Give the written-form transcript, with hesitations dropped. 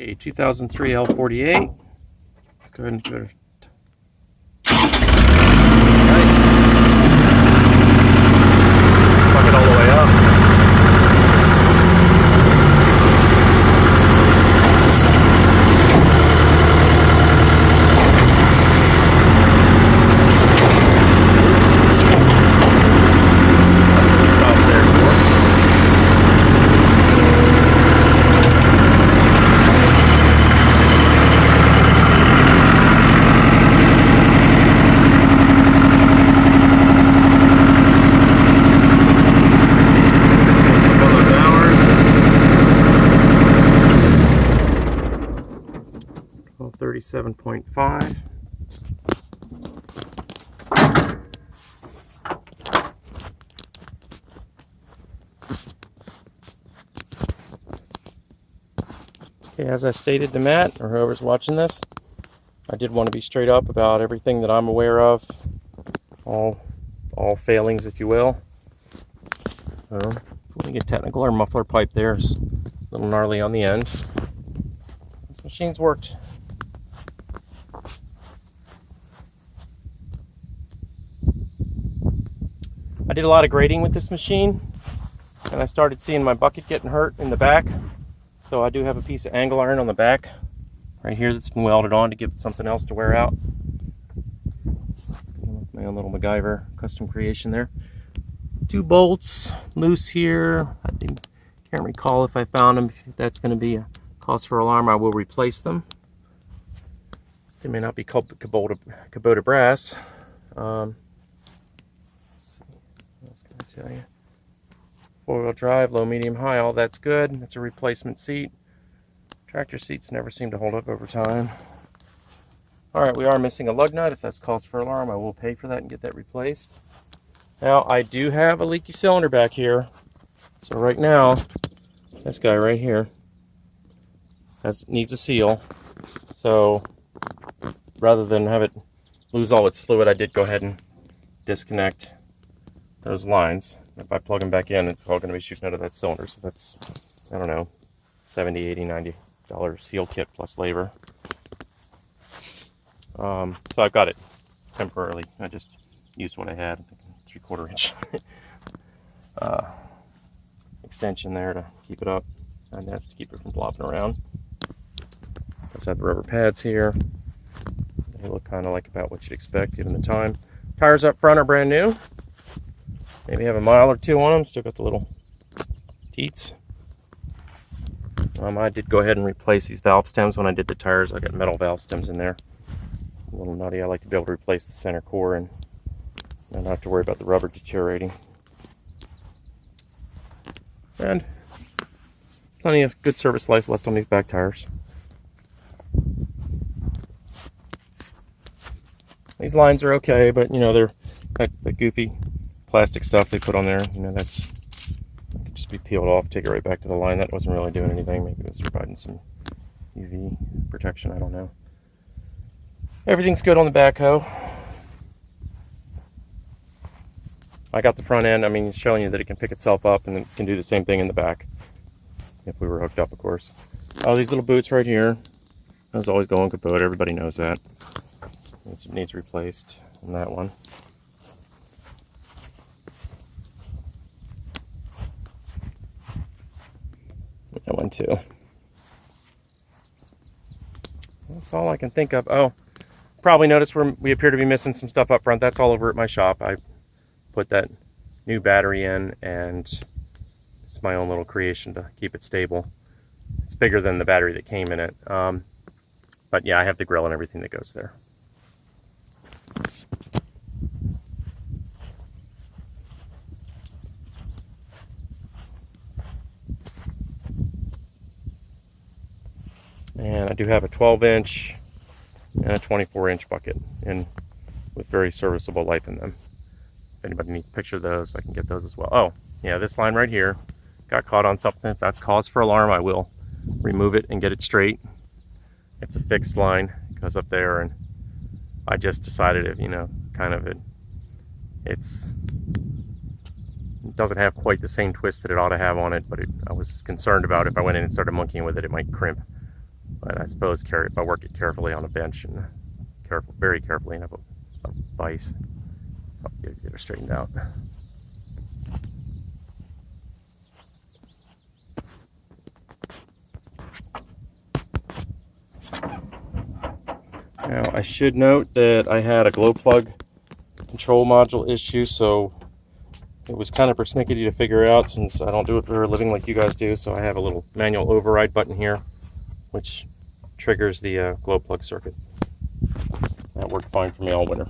A 2003 L48. Let's go ahead and go to plug it all the way up. Well, 37.5. Okay, as I stated to Matt, or whoever's watching this, I did want to be straight up about everything that I'm aware of, all failings, if you will. When you get technical, our muffler pipe there is a little gnarly on the end. This machine's worked. I did a lot of grading with this machine, and I started seeing my bucket getting hurt in the back. So I do have a piece of angle iron on the back right here that's been welded on to give it something else to wear out. My own little MacGyver custom creation there. 2 bolts loose here. I can't recall if I found them. If that's going to be a cause for alarm, I will replace them. They may not be Kubota brass. Let's see. What else can I tell you? 4-wheel drive, low, medium, high, all that's good. It's a replacement seat. Tractor seats never seem to hold up over time. Alright, we are missing a lug nut. If that's cause for alarm, I will pay for that and get that replaced. Now, I do have a leaky cylinder back here. So right now, this guy right here needs a seal. So rather than have it lose all its fluid, I did go ahead and disconnect those lines. If I plug them back in, it's all going to be shooting out of that cylinder. So that's, I don't know, $70, $80, $90 seal kit plus labor. So I've got it temporarily. I just used what I had, I think 3/4 inch extension there to keep it up, and that's to keep it from flopping around. Let's have the rubber pads here. They look kind of like about what you'd expect given the time. Tires up front are brand new. Maybe have a mile or 2 on them. Still got the little teats. I did go ahead and replace these valve stems when I did the tires. I got metal valve stems in there. A little nutty. I like to be able to replace the center core and not have to worry about the rubber deteriorating. And plenty of good service life left on these back tires. These lines are okay, but you know, they're that goofy plastic stuff they put on there, you know, that's could just be peeled off, take it right back to the line. That wasn't really doing anything. Maybe it was providing some UV protection, I don't know. Everything's good on the backhoe. I got the front end, I mean, showing you that it can pick itself up, and it can do the same thing in the back if we were hooked up, of course. Oh, these little boots right here, those always go on Kubota, everybody knows that. It needs replaced on that one. That one too. That's all I can think of. Oh, probably noticed we appear to be missing some stuff up front. That's all over at my shop. I put that new battery in, and it's my own little creation to keep it stable. It's bigger than the battery that came in it. But yeah, I have the grill and everything that goes there. And I do have a 12-inch and a 24-inch bucket with very serviceable life in them. If anybody needs a picture of those, I can get those as well. Oh, yeah, this line right here got caught on something. If that's cause for alarm, I will remove it and get it straight. It's a fixed line, it goes up there, and I just decided it, you know, kind of it doesn't have quite the same twist that it ought to have on it, but I was concerned about if I went in and started monkeying with it, it might crimp. But I suppose if I work it carefully on a bench and very carefully, and have a vise, I'll get her straightened out. Now I should note that I had a glow plug control module issue, so it was kind of persnickety to figure out since I don't do it for a living like you guys do. So I have a little manual override button here, which triggers the glow plug circuit. That worked fine for me all winter.